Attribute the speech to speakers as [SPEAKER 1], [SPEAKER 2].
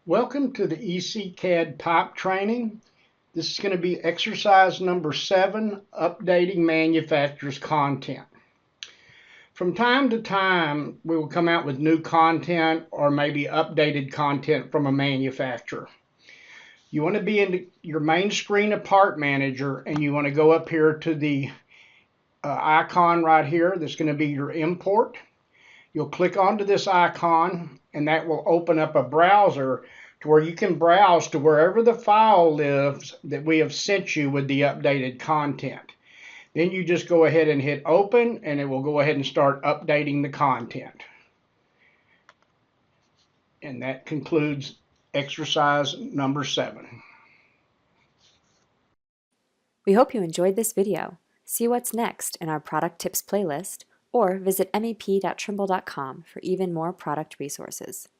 [SPEAKER 1] Welcome to the EC-CAD pipe training. This is going to be exercise number 7, updating manufacturer's content. From time to time, we will come out with new content or maybe updated content from a manufacturer. You want to be in your main screen of Part Manager, and you want to go up here to the icon right here. That's going to be your import. You'll click onto this icon, and that will open up a browser to where you can browse to wherever the file lives that we have sent you with the updated content. Then you just go ahead and hit open, and it will go ahead and start updating the content. And that concludes exercise number 7.
[SPEAKER 2] We hope you enjoyed this video. See what's next in our product tips playlist, or visit mep.trimble.com for even more product resources.